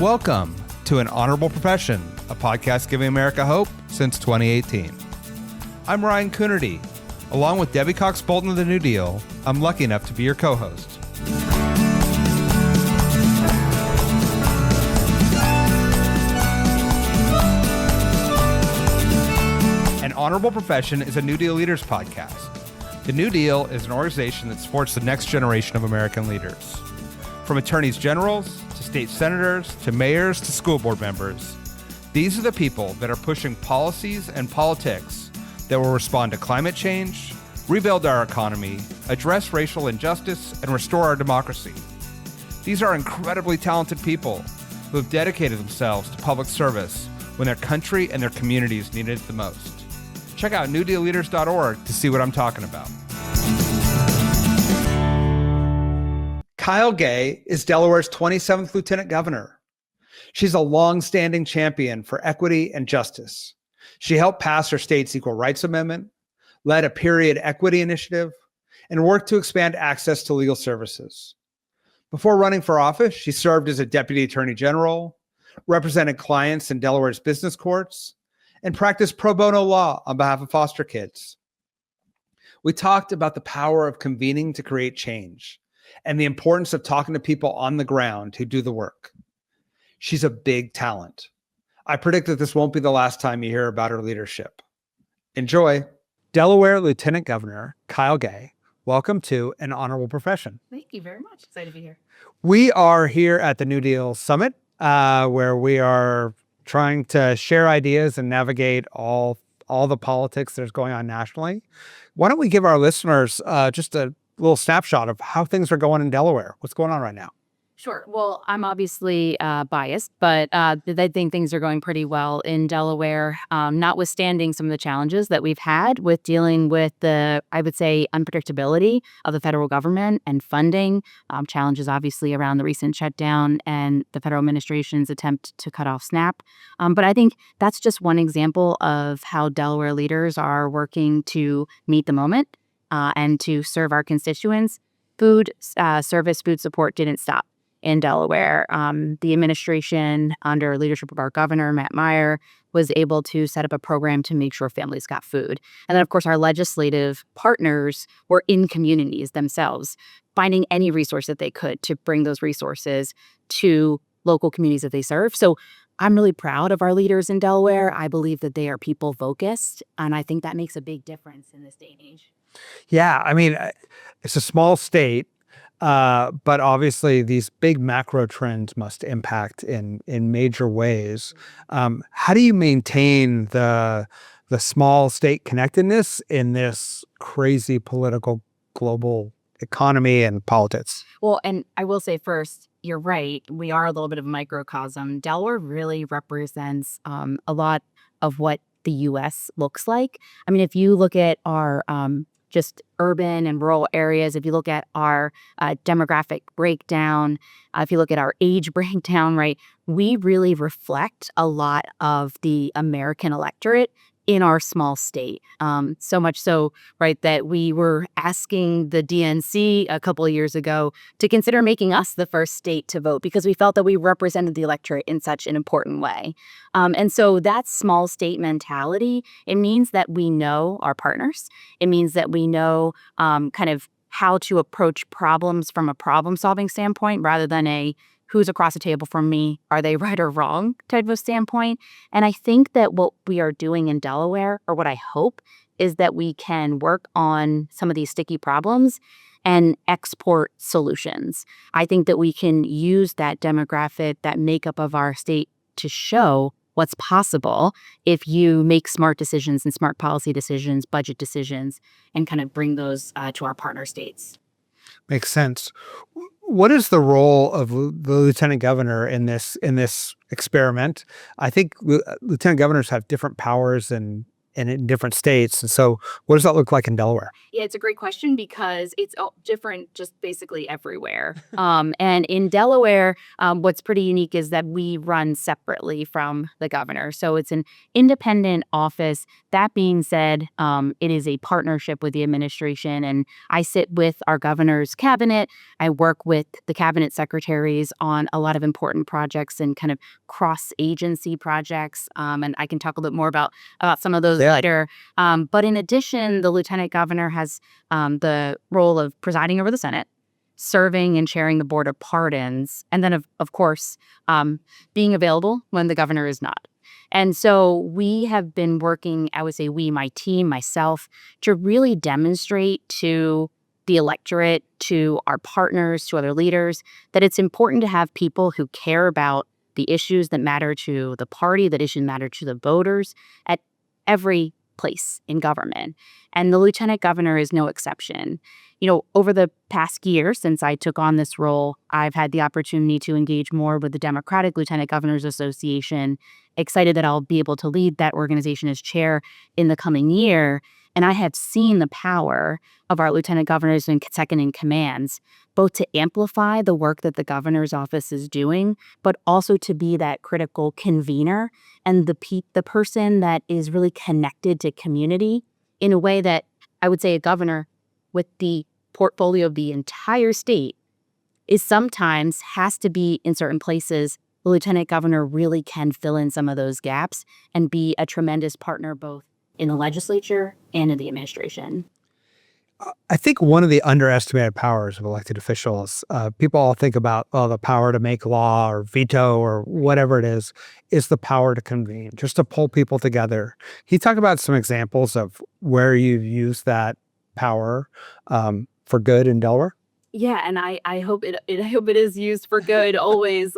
Welcome to An Honorable Profession, a podcast giving America hope since 2018. I'm Ryan Coonerty. Along with Debbie Cox Bolton of the New Deal, I'm lucky enough to be your co-host. An Honorable Profession is a New Deal Leaders podcast. The New Deal is an organization that supports the next generation of American leaders. From attorneys generals to state senators to mayors to school board members, these are the people that are pushing policies and politics that will respond to climate change, rebuild our economy, address racial injustice, and restore our democracy. These are incredibly talented people who have dedicated themselves to public service when their country and their communities needed it the most. Check out newdealleaders.org to see what I'm talking about. Kyle Gay is Delaware's 27th Lieutenant Governor. She's a long-standing champion for equity and justice. She helped pass her state's Equal Rights Amendment, led a period equity initiative, and worked to expand access to legal services. Before running for office, she served as a Deputy Attorney General, represented clients in Delaware's business courts, and practiced pro bono law on behalf of foster kids. We talked about the power of convening to create change and the importance of talking to people on the ground who do the work. She's a big talent. I predict that this won't be the last time you hear about her leadership. Enjoy. Delaware Lieutenant Governor Kyle Gay, welcome to An Honorable Profession. Thank you very much. Excited to be here. We are here at the New Deal Summit, where we are trying to share ideas and navigate all the politics that's going on nationally. Why don't we give our listeners just a little snapshot of how things are going in Delaware? What's going on right now? Sure. Well, I'm obviously biased, but I think things are going pretty well in Delaware, notwithstanding some of the challenges that we've had with dealing with the, I would say, unpredictability of the federal government and funding, challenges obviously around the recent shutdown and the federal administration's attempt to cut off SNAP. But I think that's just one example of how Delaware leaders are working to meet the moment and to serve our constituents. Food support didn't stop in Delaware. The administration, under leadership of our governor, Matt Meyer, was able to set up a program to make sure families got food. And then, of course, our legislative partners were in communities themselves, finding any resource that they could to bring those resources to local communities that they serve. So I'm really proud of our leaders in Delaware. I believe that they are people-focused, and I think that makes a big difference in this day and age. Yeah, I mean, it's a small state, but obviously these big macro trends must impact in major ways. How do you maintain the small state connectedness in this crazy political global economy and politics? Well, and I will say first, you're right. We are a little bit of a microcosm. Delaware really represents a lot of what the U.S. looks like. I mean, if you look at our just urban and rural areas, if you look at our demographic breakdown, if you look at our age breakdown, right, we really reflect a lot of the American electorate in our small state. So much so, right, that we were asking the DNC a couple of years ago to consider making us the first state to vote because we felt that we represented the electorate in such an important way. And so that small state mentality, it means that we know our partners. It means that we know kind of how to approach problems from a problem-solving standpoint rather than a who's across the table from me, are they right or wrong type of standpoint. And I think that what we are doing in Delaware, or what I hope, is that we can work on some of these sticky problems and export solutions. I think that we can use that demographic, that makeup of our state to show what's possible if you make smart decisions and smart policy decisions, budget decisions, and kind of bring those to our partner states. Makes sense. What is the role of the lieutenant governor in this experiment? I think lieutenant governors have different powers in in different states. And so what does that look like in Delaware? Yeah, it's a great question because it's different just basically everywhere. And in Delaware, what's pretty unique is that we run separately from the governor. So it's an independent office. That being said, it is a partnership with the administration. And I sit with our governor's cabinet. I work with the cabinet secretaries on a lot of important projects and kind of cross-agency projects. And I can talk a little bit more about some of those later. But in addition, the lieutenant governor has the role of presiding over the Senate, serving and chairing the Board of Pardons, and then, of course, being available when the governor is not. And so we have been working, I would say we, my team, myself, to really demonstrate to the electorate, to our partners, to other leaders, that it's important to have people who care about the issues that matter to the party, that issues matter to the voters at every place in government. And the lieutenant governor is no exception. Over the past year since I took on this role, I've had the opportunity to engage more with the Democratic Lieutenant Governors Association. Excited that I'll be able to lead that organization as chair in the coming year. And I have seen the power of our lieutenant governors and second in commands, both to amplify the work that the governor's office is doing, but also to be that critical convener and the person that is really connected to community in a way that I would say a governor with the portfolio of the entire state is sometimes has to be in certain places. The lieutenant governor really can fill in some of those gaps and be a tremendous partner both in the legislature and in the administration. I think one of the underestimated powers of elected officials, people all think about, the power to make law or veto or whatever it is the power to convene, just to pull people together. Can you talk about some examples of where you've used that power for good in Delaware? Yeah, and I hope I hope it is used for good always.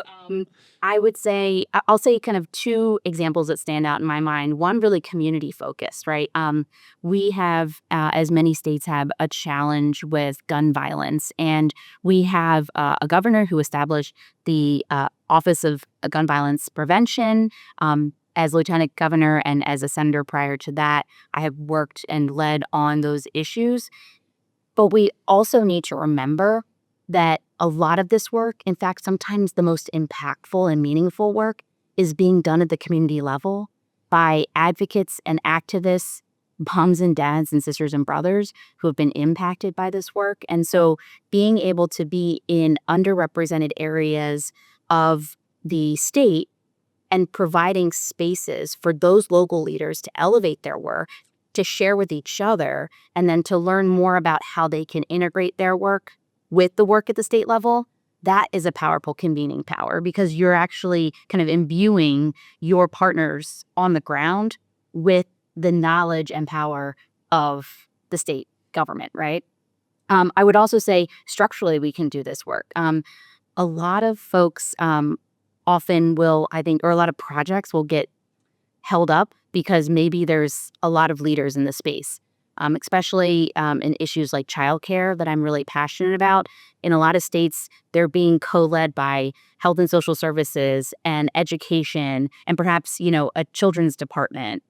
I would say I'll say kind of two examples that stand out in my mind. One really community focused, right? We have, as many states have, a challenge with gun violence, and we have a governor who established the Office of Gun Violence Prevention. As lieutenant governor and as a senator prior to that, I have worked and led on those issues. But we also need to remember that a lot of this work, in fact, sometimes the most impactful and meaningful work, is being done at the community level by advocates and activists, moms and dads and sisters and brothers who have been impacted by this work. And so being able to be in underrepresented areas of the state and providing spaces for those local leaders to elevate their work, to share with each other, and then to learn more about how they can integrate their work with the work at the state level, that is a powerful convening power because you're actually kind of imbuing your partners on the ground with the knowledge and power of the state government, right? I would also say structurally we can do this work. A lot of folks often will, I think, or a lot of projects will get held up because maybe there's a lot of leaders in the space, especially in issues like childcare that I'm really passionate about. In a lot of states, they're being co-led by health and social services and education and perhaps, a children's department.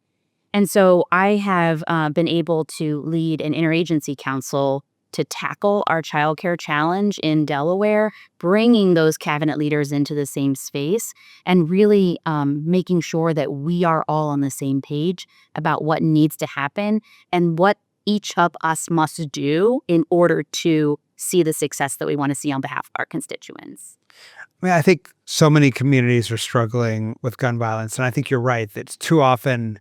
And so I have been able to lead an interagency council to tackle our childcare challenge in Delaware, bringing those cabinet leaders into the same space and really making sure that we are all on the same page about what needs to happen and what each of us must do in order to see the success that we want to see on behalf of our constituents. I think so many communities are struggling with gun violence, and I think you're right. It's too often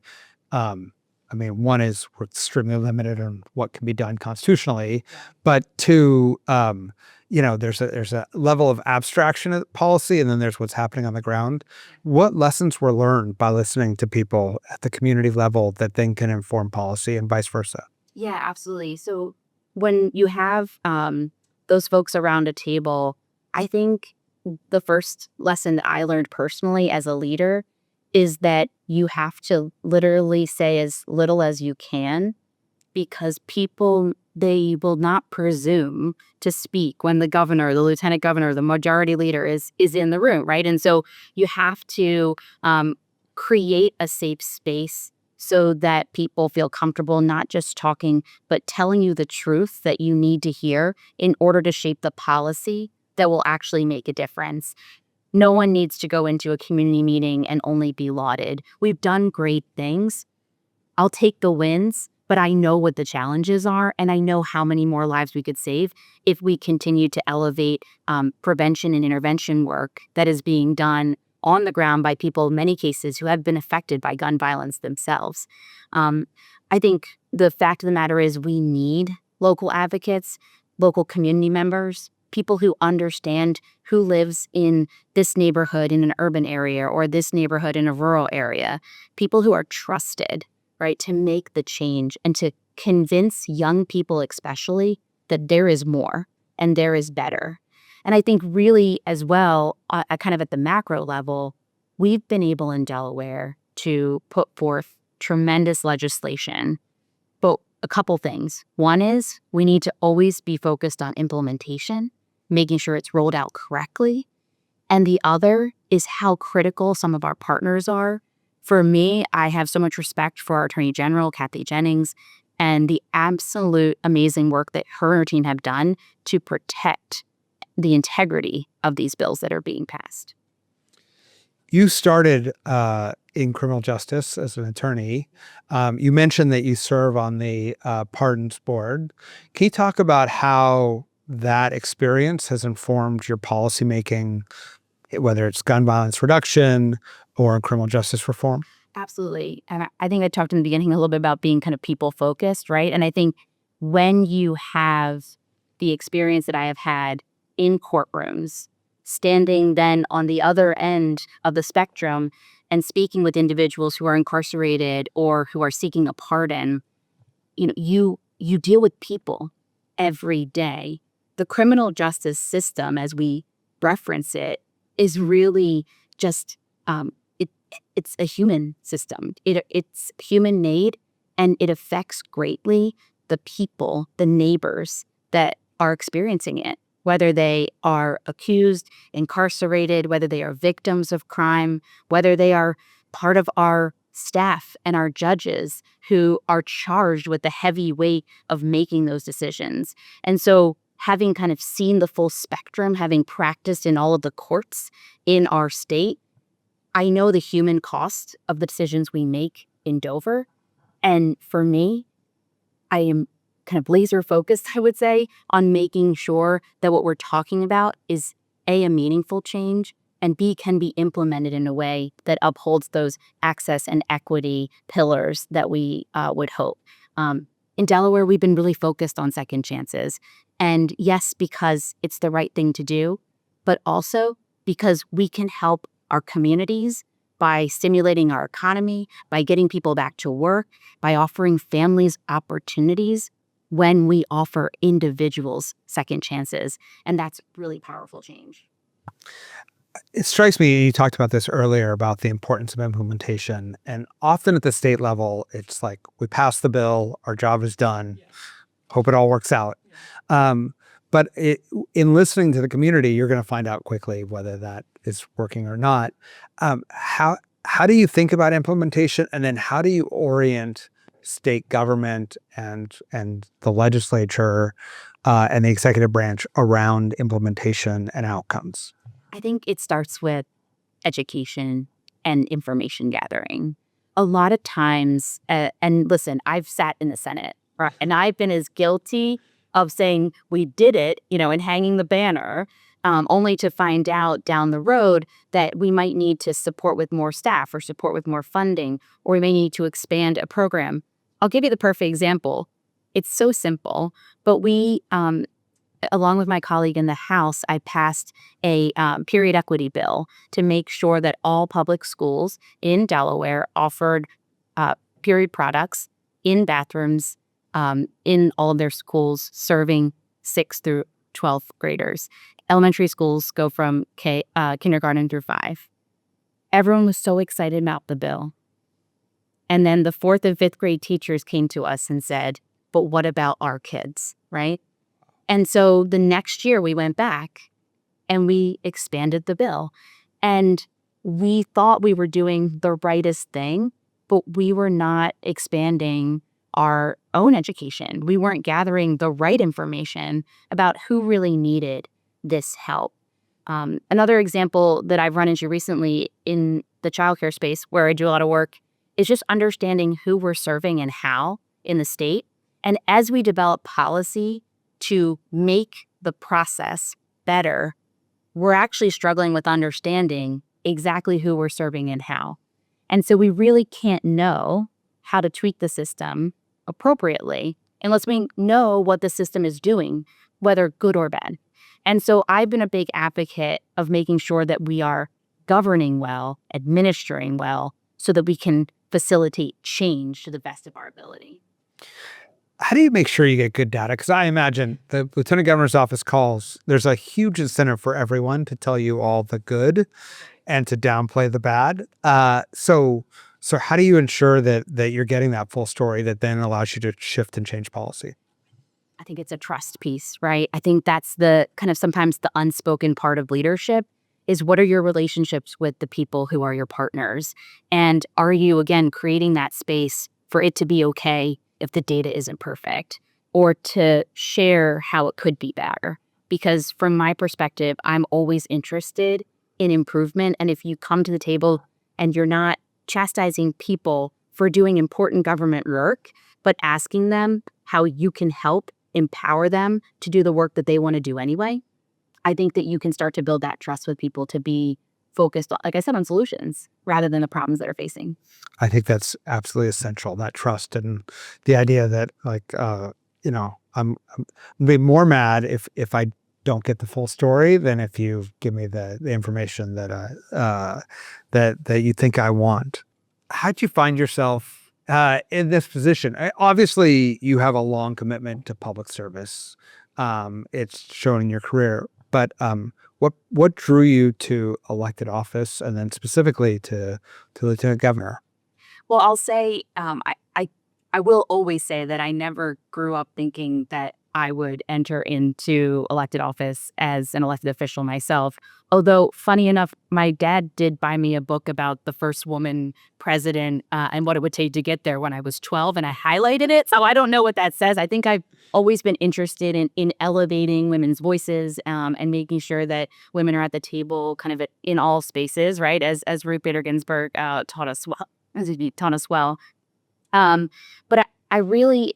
one is we're extremely limited on what can be done constitutionally, but two, there's a level of abstraction of policy, and then there's what's happening on the ground. What lessons were learned by listening to people at the community level that then can inform policy and vice versa? Yeah, absolutely. So when you have those folks around a table, I think the first lesson that I learned personally as a leader is that you have to literally say as little as you can because people, they will not presume to speak when the governor, the lieutenant governor, the majority leader is in the room, right? And so you have to create a safe space so that people feel comfortable not just talking, but telling you the truth that you need to hear in order to shape the policy that will actually make a difference. No one needs to go into a community meeting and only be lauded. We've done great things. I'll take the wins, but I know what the challenges are, and I know how many more lives we could save if we continue to elevate prevention and intervention work that is being done on the ground by people, in many cases, who have been affected by gun violence themselves. I think the fact of the matter is we need local advocates, local community members, people who understand who lives in this neighborhood in an urban area or this neighborhood in a rural area, people who are trusted, right, to make the change and to convince young people especially that there is more and there is better. And I think really as well, kind of at the macro level, we've been able in Delaware to put forth tremendous legislation. But a couple things. One is we need to always be focused on implementation, making sure it's rolled out correctly. And the other is how critical some of our partners are. For me, I have so much respect for our Attorney General, Kathy Jennings, and the absolute amazing work that her and her team have done to protect the integrity of these bills that are being passed. You started in criminal justice as an attorney. You mentioned that you serve on the pardons board. Can you talk about how that experience has informed your policymaking, whether it's gun violence reduction or criminal justice reform? Absolutely. And I think I talked in the beginning a little bit about being kind of people focused, right? And I think when you have the experience that I have had in courtrooms, standing then on the other end of the spectrum and speaking with individuals who are incarcerated or who are seeking a pardon, you deal with people every day. The criminal justice system, as we reference it, is really just it's a human system. It's human made, and it affects greatly the people, the neighbors that are experiencing it, whether they are accused, incarcerated, whether they are victims of crime, whether they are part of our staff and our judges who are charged with the heavy weight of making those decisions. And so having kind of seen the full spectrum, having practiced in all of the courts in our state, I know the human cost of the decisions we make in Dover. And for me, I am kind of laser focused, I would say, on making sure that what we're talking about is A, a meaningful change, and B, can be implemented in a way that upholds those access and equity pillars that we would hope. In Delaware, we've been really focused on second chances. And yes, because it's the right thing to do, but also because we can help our communities by stimulating our economy, by getting people back to work, by offering families opportunities when we offer individuals second chances. And that's really powerful change. It strikes me, you talked about this earlier, about the importance of implementation. And often at the state level, it's like, we passed the bill, our job is done, hope it all works out. But in listening to the community, you're going to find out quickly whether that is working or not. How do you think about implementation, and then how do you orient state government and the legislature and the executive branch around implementation and outcomes? I think it starts with education and information gathering. A lot of times, and listen, I've sat in the Senate, right, and I've been as guilty of saying we did it, and hanging the banner, only to find out down the road that we might need to support with more staff or support with more funding, or we may need to expand a program. I'll give you the perfect example. It's so simple, but we, along with my colleague in the House, I passed a period equity bill to make sure that all public schools in Delaware offered period products in bathrooms in all of their schools, serving 6th through 12th graders. Elementary schools go from kindergarten through 5. Everyone was so excited about the bill. And then the 4th and 5th grade teachers came to us and said, but what about our kids, right? And so the next year we went back and we expanded the bill. And we thought we were doing the rightest thing, but we were not expanding our own education. We weren't gathering the right information about who really needed this help. Another example that I've run into recently in the childcare space, where I do a lot of work, is just understanding who we're serving and how in the state. And as we develop policy to make the process better, we're actually struggling with understanding exactly who we're serving and how. And so we really can't know how to tweak the system appropriately unless we know what the system is doing, whether good or bad. And so I've been a big advocate of making sure that we are governing well, administering well, so that we can facilitate change to the best of our ability. How do you make sure you get good data? Because I imagine the lieutenant governor's office calls, there's a huge incentive for everyone to tell you all the good and to downplay the bad. So how do you ensure that you're getting that full story that then allows you to shift and change policy? I think it's a trust piece, right? I think that's the kind of sometimes the unspoken part of leadership is, what are your relationships with the people who are your partners? And are you, again, creating that space for it to be okay if the data isn't perfect, or to share how it could be better? Because from my perspective, I'm always interested in improvement. And if you come to the table and you're not chastising people for doing important government work, but asking them how you can help empower them to do the work that they want to do anyway, I think that you can start to build that trust with people to be focused, like I said, on solutions rather than the problems that are facing. I think that's absolutely essential, that trust, and the idea that I'm be more mad if I don't get the full story than if you give me the information that you think I want. How'd you find yourself in this position? Obviously, you have a long commitment to public service. It's shown in your career, but what drew you to elected office, and then specifically to lieutenant governor? Well, I'll say I will always say that I never grew up thinking that I would enter into elected office as an elected official myself. Although, funny enough, my dad did buy me a book about the first woman president and what it would take to get there when I was 12, and I highlighted it. So I don't know what that says. I think I've always been interested in elevating women's voices and making sure that women are at the table kind of in all spaces, right? As Ruth Bader Ginsburg taught us well. But I really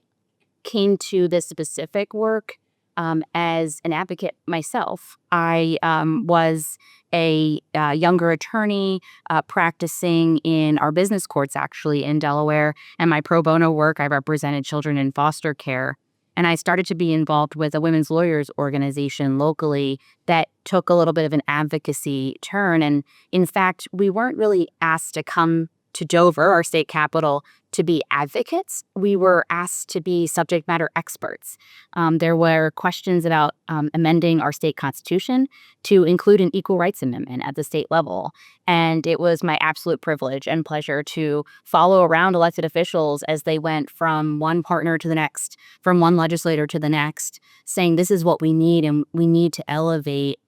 came to this specific work as an advocate myself. I was a younger attorney practicing in our business courts, actually, in Delaware. And my pro bono work, I represented children in foster care. And I started to be involved with a women's lawyers organization locally that took a little bit of an advocacy turn. And in fact, we weren't really asked to come to Dover, our state capital, to be advocates. We were asked to be subject matter experts. There were questions about amending our state constitution to include an equal rights amendment at the state level. And it was my absolute privilege and pleasure to follow around elected officials as they went from one partner to the next, from one legislator to the next, saying this is what we need, and we need to elevate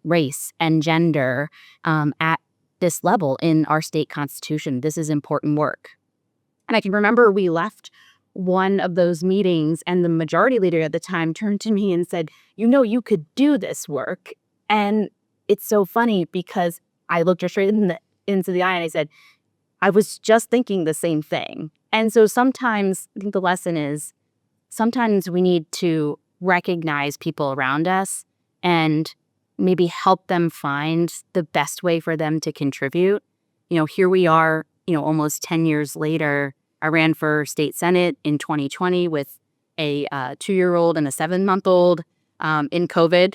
race and gender at this level in our state constitution. This is important work. And I can remember we left one of those meetings and the majority leader at the time turned to me and said, you could do this work. And it's so funny because I looked her straight into the eye and I said, I was just thinking the same thing. And so sometimes I think the lesson is sometimes we need to recognize people around us and maybe help them find the best way for them to contribute. Here we are, almost 10 years later. I ran for state senate in 2020 with a 2-year-old and a 7-month-old in COVID.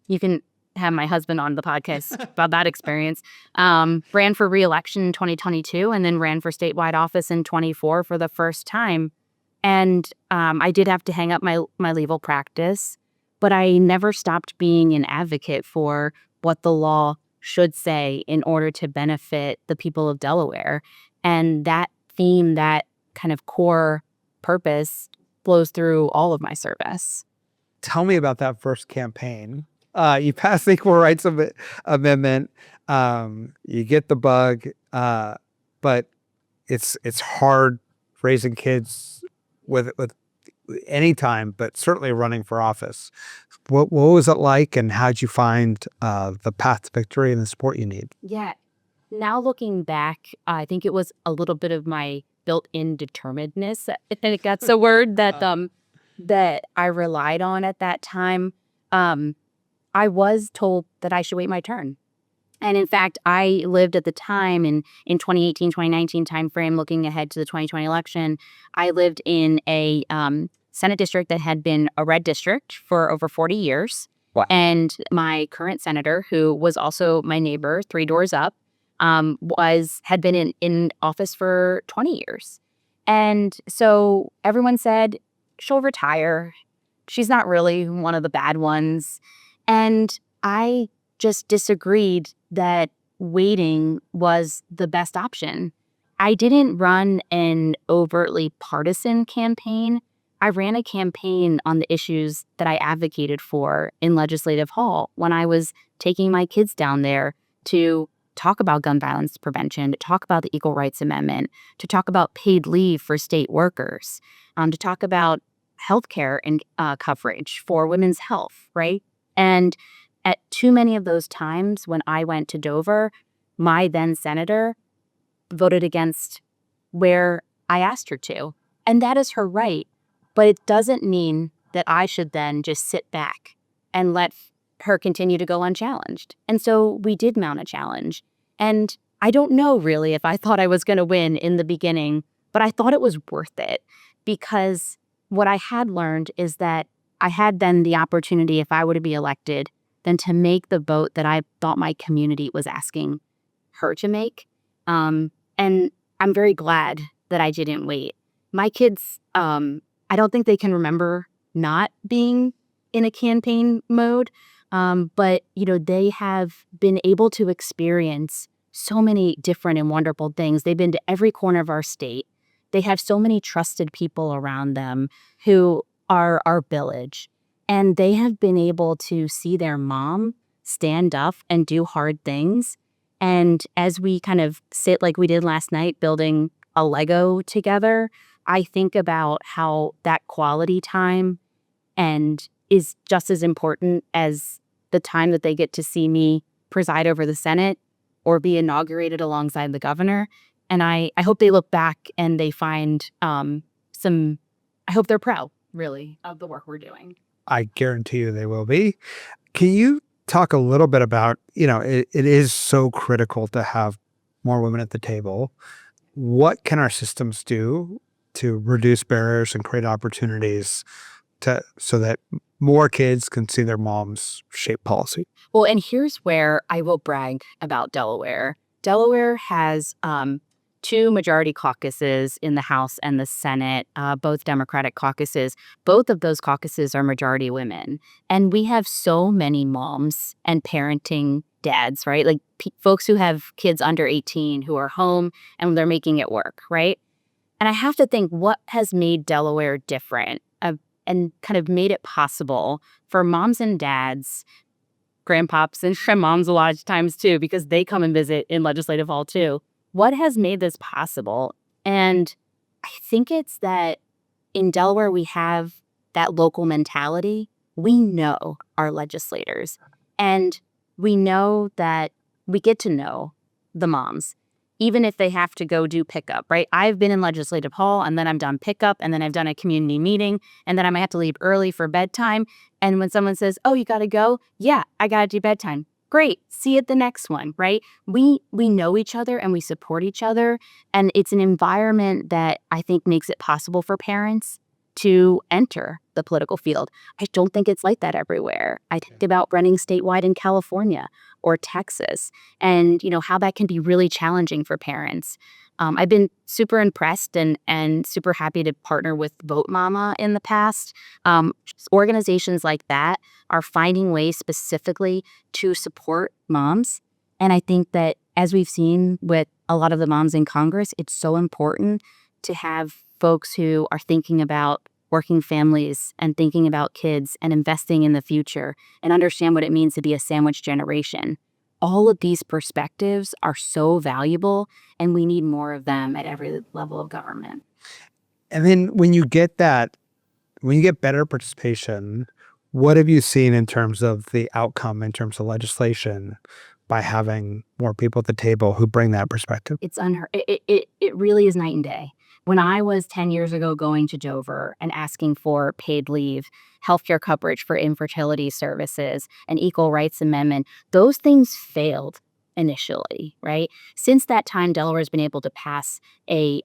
You can have my husband on the podcast about that experience. Ran for re-election in 2022 and then ran for statewide office in 24 for the first time. And I did have to hang up my legal practice, but I never stopped being an advocate for what the law should say in order to benefit the people of Delaware. And that theme, that kind of core purpose flows through all of my service. Tell me about that first campaign. You pass the Equal Rights Amendment. You get the bug, but it's hard raising kids with any time, but certainly running for office. What was it like, and how'd you find the path to victory and the support you need? Yeah. Now looking back, I think it was a little bit of my built-in determinedness, if that's a word that I relied on at that time. I was told that I should wait my turn. And in fact, I lived at the time in 2018, 2019 timeframe, looking ahead to the 2020 election. I lived in a Senate district that had been a red district for over 40 years. Wow. And my current senator, who was also my neighbor 3 doors up, had been in office for 20 years. And so everyone said, she'll retire. She's not really one of the bad ones. And I just disagreed that waiting was the best option. I didn't run an overtly partisan campaign. I ran a campaign on the issues that I advocated for in Legislative Hall when I was taking my kids down there to talk about gun violence prevention, to talk about the Equal Rights Amendment, to talk about paid leave for state workers, to talk about healthcare and coverage for women's health, right? And at too many of those times when I went to Dover, my then senator voted against where I asked her to. And that is her right. But it doesn't mean that I should then just sit back and let her continue to go unchallenged. And so we did mount a challenge. And I don't know really if I thought I was going to win in the beginning, but I thought it was worth it, because what I had learned is that I had then the opportunity, if I were to be elected, then to make the vote that I thought my community was asking her to make. And I'm very glad that I didn't wait. My kids, I don't think they can remember not being in a campaign mode, but they have been able to experience so many different and wonderful things. They've been to every corner of our state. They have so many trusted people around them who are our village. And they have been able to see their mom stand up and do hard things. And as we kind of sit like we did last night, building a Lego together, I think about how that quality time and is just as important as the time that they get to see me preside over the Senate or be inaugurated alongside the governor. And I hope they look back and they find I hope they're proud, really, of the work we're doing. I guarantee you they will be. Can you talk a little bit about, it is so critical to have more women at the table. What can our systems do to reduce barriers and create opportunities so that more kids can see their moms shape policy? Well, and here's where I will brag about Delaware. Delaware has 2 majority caucuses in the House and the Senate, both Democratic caucuses. Both of those caucuses are majority women. And we have so many moms and parenting dads, right? Like folks who have kids under 18 who are home and they're making it work, right? And I have to think, what has made Delaware different and kind of made it possible for moms and dads, grandpops and moms a lot of times too, because they come and visit in Legislative Hall too. What has made this possible? And I think it's that in Delaware, we have that local mentality. We know our legislators, and we know that we get to know the moms, even if they have to go do pickup, right? I've been in Legislative Hall, and then I'm done pickup, and then I've done a community meeting, and then I might have to leave early for bedtime. And when someone says, oh, you got to go? Yeah, I got to do bedtime. Great. See you at the next one, right? We know each other and we support each other. And it's an environment that I think makes it possible for parents to enter the political field. I don't think it's like that everywhere. I think about running statewide in California or Texas and, how that can be really challenging for parents. I've been super impressed and super happy to partner with Vote Mama in the past. Organizations like that are finding ways specifically to support moms. And I think that as we've seen with a lot of the moms in Congress, it's so important to have folks who are thinking about working families and thinking about kids and investing in the future and understand what it means to be a sandwich generation. all of these perspectives are so valuable, and we need more of them at every level of government. And then when you get better participation, what have you seen in terms of the outcome, in terms of legislation, by having more people at the table who bring that perspective? It's unheard. It really is night and day. When I was 10 years ago going to Dover and asking for paid leave, healthcare coverage for infertility services, an equal rights amendment, those things failed initially, right? Since that time, Delaware has been able to pass a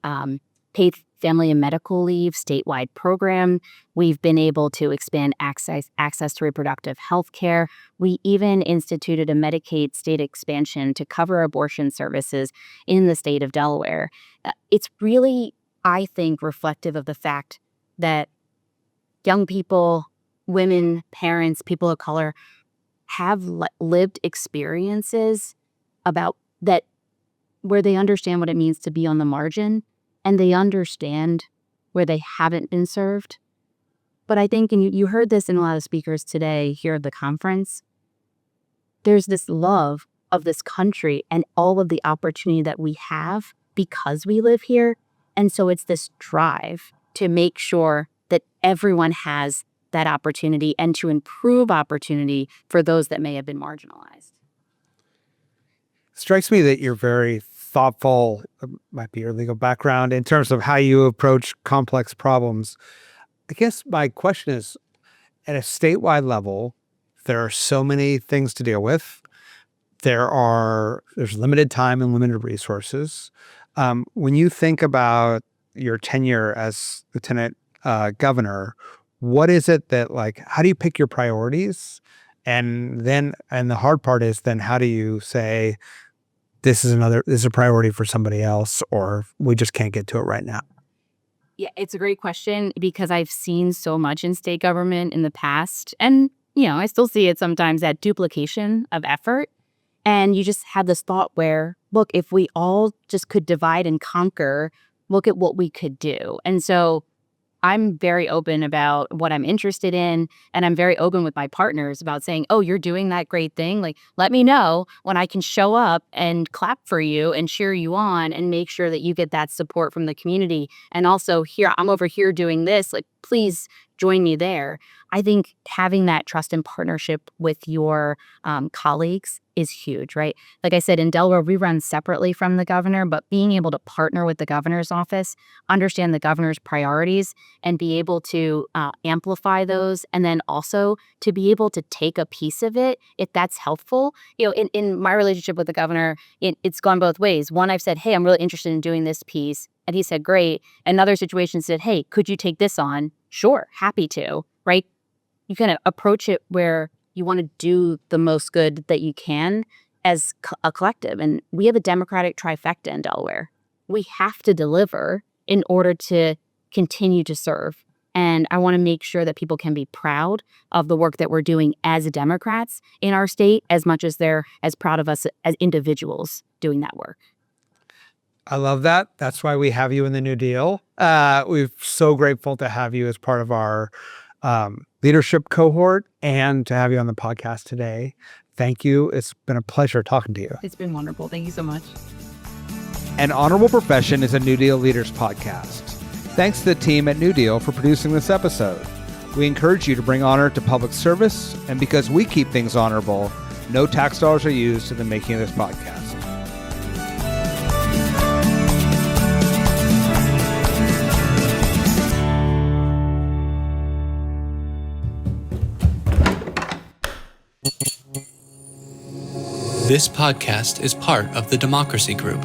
paid family and medical leave statewide program. We've been able to expand access to reproductive health care. We even instituted a Medicaid state expansion to cover abortion services in the state of Delaware. It's really, I think, reflective of the fact that young people, women, parents, people of color have lived experiences about that where they understand what it means to be on the margin, and they understand where they haven't been served. But I think, and you heard this in a lot of speakers today here at the conference, there's this love of this country and all of the opportunity that we have because we live here. And so it's this drive to make sure that everyone has that opportunity and to improve opportunity for those that may have been marginalized. Strikes me that you're very thoughtful, might be your legal background, in terms of how you approach complex problems. I guess my question is, at a statewide level, there are so many things to deal with. There's limited time and limited resources. When you think about your tenure as lieutenant governor, what is it that, like, how do you pick your priorities? And the hard part is then how do you say, this is a priority for somebody else, or we just can't get to it right now? Yeah, it's a great question because I've seen so much in state government in the past. And, I still see it sometimes, that duplication of effort. And you just had this thought where, look, if we all just could divide and conquer, look at what we could do. And so I'm very open about what I'm interested in, and I'm very open with my partners about saying, oh, you're doing that great thing. Like, let me know when I can show up and clap for you and cheer you on and make sure that you get that support from the community. And also, here, I'm over here doing this. Like, please join me there. I think having that trust and partnership with your colleagues is huge, right? Like I said, in Delaware, we run separately from the governor, but being able to partner with the governor's office, understand the governor's priorities, and be able to amplify those, and then also to be able to take a piece of it if that's helpful. In my relationship with the governor, it's gone both ways. One, I've said, hey, I'm really interested in doing this piece. And he said, great. Another situation said, hey, could you take this on? Sure, happy to, right? You kind of approach it where you want to do the most good that you can as a collective. And we have a democratic trifecta in Delaware. We have to deliver in order to continue to serve. And I want to make sure that people can be proud of the work that we're doing as Democrats in our state, as much as they're as proud of us as individuals doing that work. I love that. That's why we have you in the New Deal. We're so grateful to have you as part of our leadership cohort and to have you on the podcast today. Thank you. It's been a pleasure talking to you. It's been wonderful. Thank you so much. An Honorable Profession is a New Deal Leaders podcast. Thanks to the team at New Deal for producing this episode. We encourage you to bring honor to public service, and because we keep things honorable, no tax dollars are used in the making of this podcast. This podcast is part of the Democracy Group,